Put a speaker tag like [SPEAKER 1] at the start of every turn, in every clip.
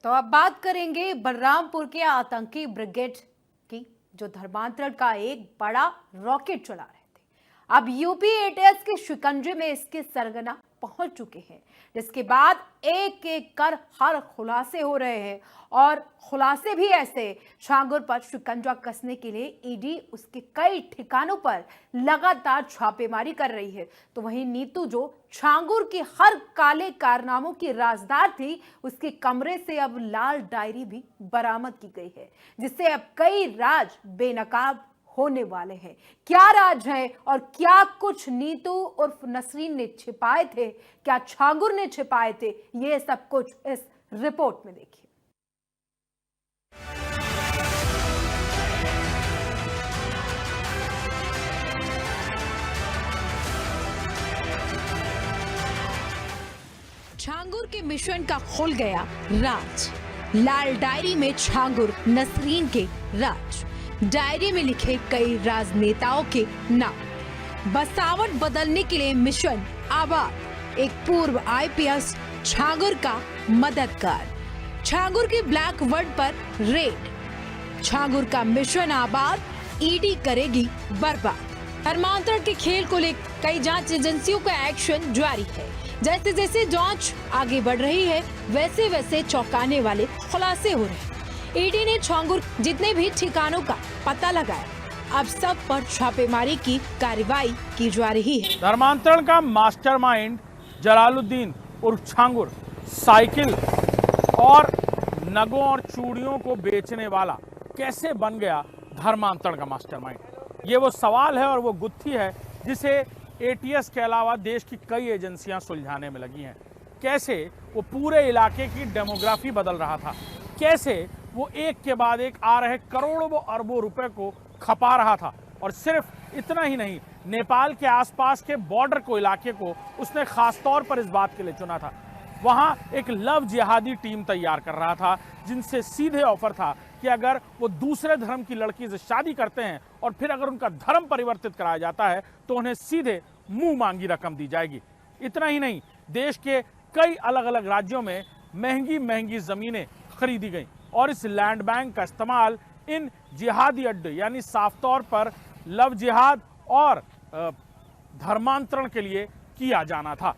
[SPEAKER 1] तो अब बात करेंगे बलरामपुर के आतंकी ब्रिगेड की, जो धर्मांतरण का एक बड़ा रॉकेट चला रहे थे। अब यूपी एटीएस के शिकंजे में इसके सरगना पहुंच चुके हैं, जिसके बाद एक एक कर हर खुलासे हो रहे हैं। और खुलासे भी ऐसे, छांगुर पर शिकंजा कसने के लिए ईडी उसके कई ठिकानों पर लगातार छापेमारी कर रही है। तो वहीं नीतू, जो छांगुर की हर काले कारनामों की राजदार थी, उसके कमरे से अब लाल डायरी भी बरामद की गई है, जिससे अब कई राज बेनकाब होने वाले हैं। क्या राज है और क्या कुछ नीतू उर्फ नसरीन ने छिपाए थे, क्या छांगुर ने छिपाए थे, ये सब कुछ इस रिपोर्ट में देखिए। छांगुर के मिशन का खुल गया राज। लाल डायरी में छांगुर नसरीन के राज, डायरी में लिखे कई राजनेताओं के नाम। बसावट बदलने के लिए मिशन आबाद, एक पूर्व आईपीएस छांगुर का मददगार। छांगुर के ब्लैक वर्ड पर रेड, छांगुर का मिशन आबाद, ईडी करेगी बर्बाद। धर्मांतरण के खेल को लेकर कई जांच एजेंसियों का एक्शन जारी है। जैसे जैसे जांच आगे बढ़ रही है, वैसे वैसे चौंकाने वाले खुलासे हो रहे हैं। ईडी ने छांगुर जितने भी ठिकानों का पता लगाया, अब सब पर छापेमारी की कार्रवाई की जा रही है।
[SPEAKER 2] धर्मांतरण का मास्टरमाइंड जलालुद्दीन उर्फ छांगुर साइकिल और नगों और चूड़ियों को बेचने वाला कैसे बन गया धर्मांतरण का मास्टरमाइंड? ये वो सवाल है और वो गुत्थी है जिसे एटीएस के अलावा देश की कई एजेंसियां सुलझाने में लगी हैं। कैसे वो पूरे इलाके की डेमोग्राफी बदल रहा था, कैसे वो एक के बाद एक आ रहे करोड़ों अरबों रुपए को खपा रहा था। और सिर्फ इतना ही नहीं, नेपाल के आसपास के बॉर्डर को, इलाके को उसने खास तौर पर इस बात के लिए चुना था। वहां एक लव जिहादी टीम तैयार कर रहा था, जिनसे सीधे ऑफर था कि अगर वो दूसरे धर्म की लड़की से शादी करते हैं और फिर अगर उनका धर्म परिवर्तित कराया जाता है तो उन्हें सीधे मुंह मांगी रकम दी जाएगी। इतना ही नहीं, देश के कई अलग अलग राज्यों में महंगी महंगी जमीनें खरीदी गई और इस लैंड बैंक का इस्तेमाल इन जिहादी अड्डे यानी साफ तौर पर लव जिहाद और धर्मांतरण के लिए किया जाना था।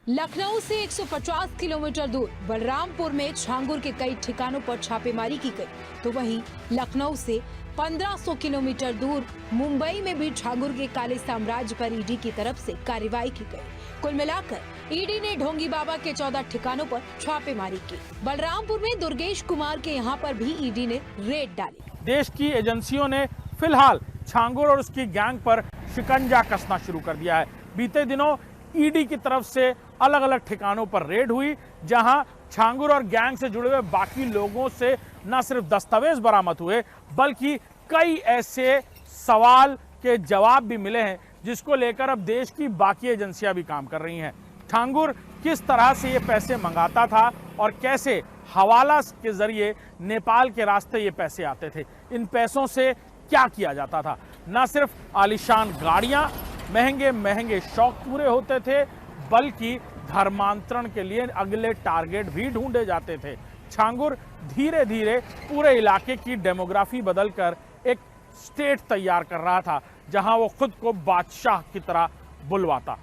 [SPEAKER 1] लखनऊ से 150 किलोमीटर दूर बलरामपुर में छांगुर के कई ठिकानों पर छापेमारी की गई। तो वहीं लखनऊ से 1500 किलोमीटर दूर मुंबई में भी छांगुर के काले साम्राज्य पर ईडी की तरफ से कार्रवाई की गई। कुल मिलाकर ईडी ने ढोंगी बाबा के 14 ठिकानों पर छापेमारी की। बलरामपुर में दुर्गेश कुमार के यहाँ पर भी ईडी ने रेड डाली।
[SPEAKER 2] देश की एजेंसियों ने फिलहाल छांगुर और उसकी गैंग पर शिकंजा कसना शुरू कर दिया है। बीते दिनों ईडी की तरफ से अलग अलग ठिकानों पर रेड हुई, जहां छांगुर और गैंग से जुड़े हुए बाकी लोगों से न सिर्फ दस्तावेज बरामद हुए, बल्कि कई ऐसे सवाल के जवाब भी मिले हैं जिसको लेकर अब देश की बाकी एजेंसियां भी काम कर रही हैं। छांगुर किस तरह से ये पैसे मंगाता था और कैसे हवाला के जरिए नेपाल के रास्ते ये पैसे आते थे, इन पैसों से क्या किया जाता था। न सिर्फ आलीशान गाड़ियां, महंगे महंगे शौक पूरे होते थे, बल्कि धर्मांतरण के लिए अगले टारगेट भी ढूंढे जाते थे। छांगुर धीरे धीरे पूरे इलाके की डेमोग्राफी बदलकर एक स्टेट तैयार कर रहा था, जहां वो खुद को बादशाह की तरह बुलवाता।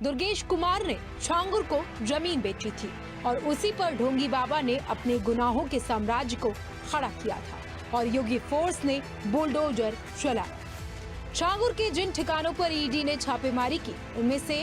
[SPEAKER 1] दुर्गेश कुमार ने छांगुर को जमीन बेची थी और उसी पर ढोंगी बाबा ने अपने गुनाहों के साम्राज्य को खड़ा किया था और योगी फोर्स ने बुलडोजर चलाया। छांगुर के जिन ठिकानों पर ईडी ने छापेमारी की, उनमें से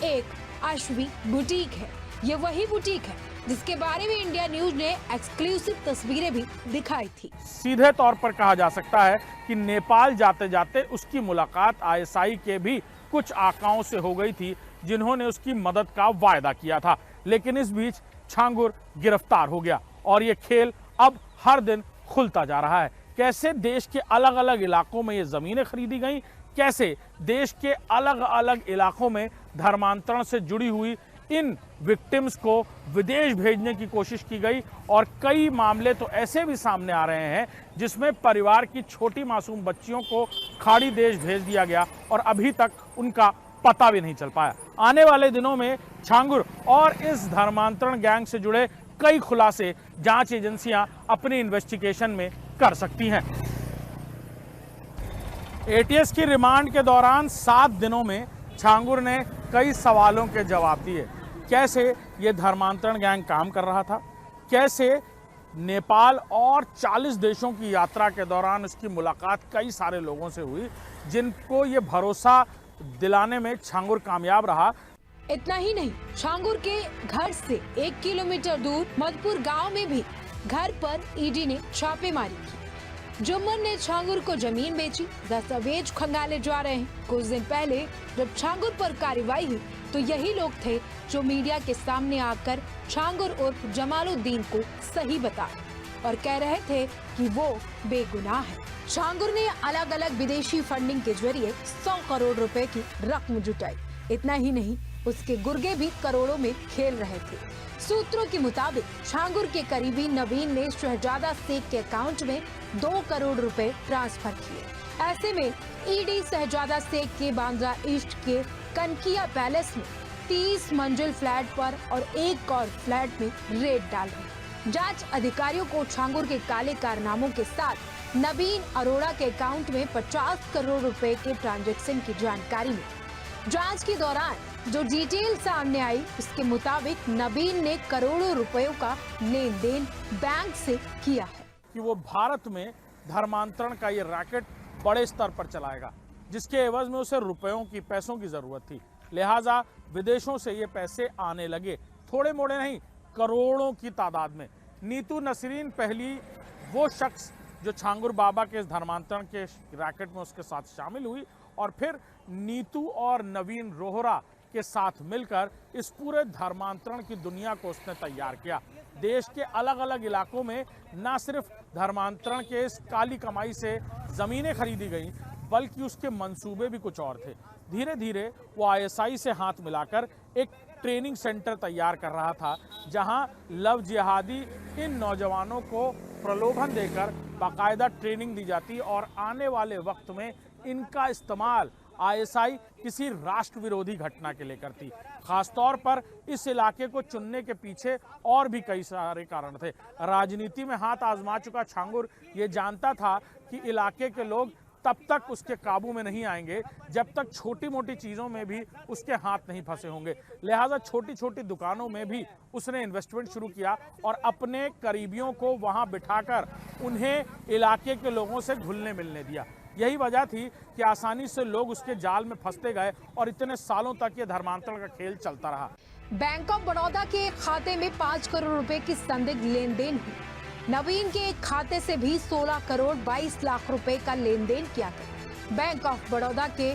[SPEAKER 1] एक अश्वी बुटीक है। ये वही बुटीक है जिसके बारे में इंडिया न्यूज ने एक्सक्लूसिव तस्वीरें भी दिखाई थी।
[SPEAKER 2] सीधे तौर पर कहा जा सकता है कि नेपाल जाते जाते उसकी मुलाकात आईएसआई के भी कुछ आकाओं से हो गई थी, जिन्होंने उसकी मदद का वायदा किया था। लेकिन इस बीच छांगुर गिरफ्तार हो गया और ये खेल अब हर दिन खुलता जा रहा है। कैसे देश के अलग अलग इलाकों में ये जमीनें खरीदी गई, कैसे देश के अलग अलग इलाकों में धर्मांतरण से जुड़ी हुई इन विक्टिम्स को विदेश भेजने की कोशिश की गई। और कई मामले तो ऐसे भी सामने आ रहे हैं जिसमें परिवार की छोटी मासूम बच्चियों को खाड़ी देश भेज दिया गया और अभी तक उनका पता भी नहीं चल पाया। आने वाले दिनों में छांगुर और इस धर्मांतरण गैंग से जुड़े कई खुलासे जांच एजेंसियां अपनी इन्वेस्टिगेशन में कर सकती हैं। एटीएस की रिमांड के दौरान 7 दिनों में छांगुर ने कई सवालों के जवाब दिए। कैसे ये धर्मांतरण गैंग काम कर रहा था, कैसे नेपाल और 40 देशों की यात्रा के दौरान उसकी मुलाकात कई सारे लोगों से हुई, जिनको ये भरोसा दिलाने में छांगुर कामयाब रहा।
[SPEAKER 3] इतना ही नहीं, छांगुर के घर से 1 किलोमीटर दूर मधुपुर गांव में भी घर पर ईडी ने छापेमारी की। जुम्मन ने छांगुर को जमीन बेची, दस्तावेज खंगाले जा रहे हैं। कुछ दिन पहले जब छांगुर पर कार्रवाई हुई तो यही लोग थे जो मीडिया के सामने आकर छांगुर उर्फ जमालुद्दीन को सही बताया और कह रहे थे कि वो बेगुनाह है। छांगुर ने अलग अलग विदेशी फंडिंग के जरिए 100 करोड़ रुपए की रकम जुटाई। इतना ही नहीं, उसके गुर्गे भी करोड़ों में खेल रहे थे। सूत्रों के मुताबिक छांगुर के करीबी नवीन ने शहजादा शेख के अकाउंट में 2 करोड़ रुपए ट्रांसफर किए। ऐसे में ईडी शहजादा शेख के बांद्रा ईस्ट के कनकिया पैलेस में 30 मंजिल फ्लैट पर और एक और फ्लैट में रेड डाल रही। जांच अधिकारियों को छांगुर के काले कारनामों के साथ नवीन अरोड़ा के अकाउंट में 50 करोड़ रुपए के ट्रांजैक्शन की जानकारी मिली। जांच के दौरान जो डिटेल सामने आई, उसके मुताबिक नवीन ने करोड़ों रुपयों का लेन देन बैंक से किया है
[SPEAKER 2] कि वो भारत में धर्मांतरण का ये रैकेट बड़े स्तर पर चलाएगा, जिसके एवज में उसे रुपयों की, पैसों की जरूरत थी। लिहाजा विदेशों से ये पैसे आने लगे, थोड़े मोड़े नहीं, करोड़ों की तादाद में। नीतू नसरीन पहली वो शख्स जो छांगुर बाबा के इस धर्मांतरण के रैकेट में उसके साथ शामिल हुई और फिर नीतू और नवीन रोहरा के साथ मिलकर इस पूरे धर्मांतरण की दुनिया को उसने तैयार किया। देश के अलग अलग इलाकों में न सिर्फ धर्मांतरण के इस काली कमाई से जमीनें खरीदी गईं, बल्कि उसके मंसूबे भी कुछ और थे। धीरे धीरे वो आईएसआई से हाथ मिलाकर एक ट्रेनिंग सेंटर तैयार कर रहा था, जहां लव जिहादी इन नौजवानों को प्रलोभन देकर बाकायदा ट्रेनिंग दी जाती और आने वाले वक्त में इनका इस्तेमाल आईएसआई किसी राष्ट्र विरोधी घटना के लिए करती। खासतौर पर इस इलाके को चुनने के पीछे और भी कई सारे कारण थे। राजनीति में हाथ आजमा चुका छांगुर ये जानता था कि इलाके के लोग तब तक उसके काबू में नहीं आएंगे जब तक छोटी मोटी चीज़ों में भी उसके हाथ नहीं फंसे होंगे। लिहाजा छोटी छोटी दुकानों में भी उसने इन्वेस्टमेंट शुरू किया और अपने करीबियों को वहां बिठाकर उन्हें इलाके के लोगों से घुलने मिलने दिया। यही वजह थी कि आसानी से लोग उसके जाल में फंसते गए और इतने सालों तक ये धर्मांतरण का खेल चलता रहा।
[SPEAKER 3] बैंक ऑफ बड़ौदा के खाते में 5 करोड़ रुपए की संदिग्ध लेन देन हुई। नवीन के एक खाते से भी 16 करोड़ 22 लाख रुपए का लेन देन किया गया। बैंक ऑफ बड़ौदा के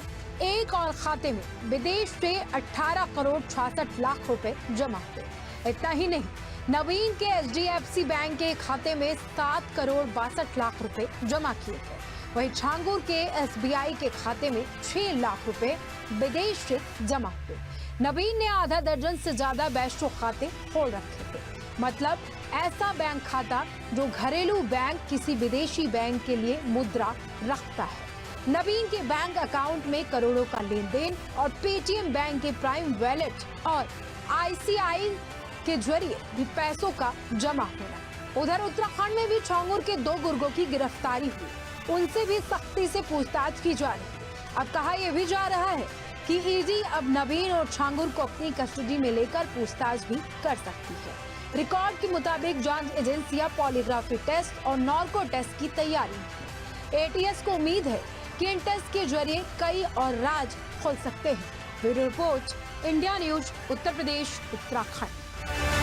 [SPEAKER 3] एक और खाते में विदेश से 18 करोड़ 66 लाख रुपए जमा हुए। इतना ही नहीं, नवीन के HDFC बैंक के खाते में 7 करोड़ 62 लाख रुपए जमा किए गए। वहीं छांगुर के SBI के खाते में 6 लाख रुपए विदेश से जमा हुए। नवीन ने आधा दर्जन से ज्यादा वैश्विक खाते खोल रखे थे। मतलब ऐसा बैंक खाता जो घरेलू बैंक किसी विदेशी बैंक के लिए मुद्रा रखता है। नवीन के बैंक अकाउंट में करोड़ों का लेन देन और पेटीएम बैंक के प्राइम वॉलेट और ICI के जरिए भी पैसों का जमा होना। उधर उत्तराखंड में भी छांगुर के 2 गुर्गों की गिरफ्तारी हुई, उनसे भी सख्ती से पूछताछ की जा रही है। अब कहा यह भी जा रहा है कि ईडी अब नवीन और छांगुर को अपनी कस्टडी में लेकर पूछताछ भी कर सकती है। रिकॉर्ड के मुताबिक जांच एजेंसियां पॉलीग्राफी टेस्ट और नार्को टेस्ट की तैयारी में। एटीएस को उम्मीद है कि इन टेस्ट के जरिए कई और राज खोल सकते हैं। Bureau report, India news, Uttar Pradesh, Uttarakhand.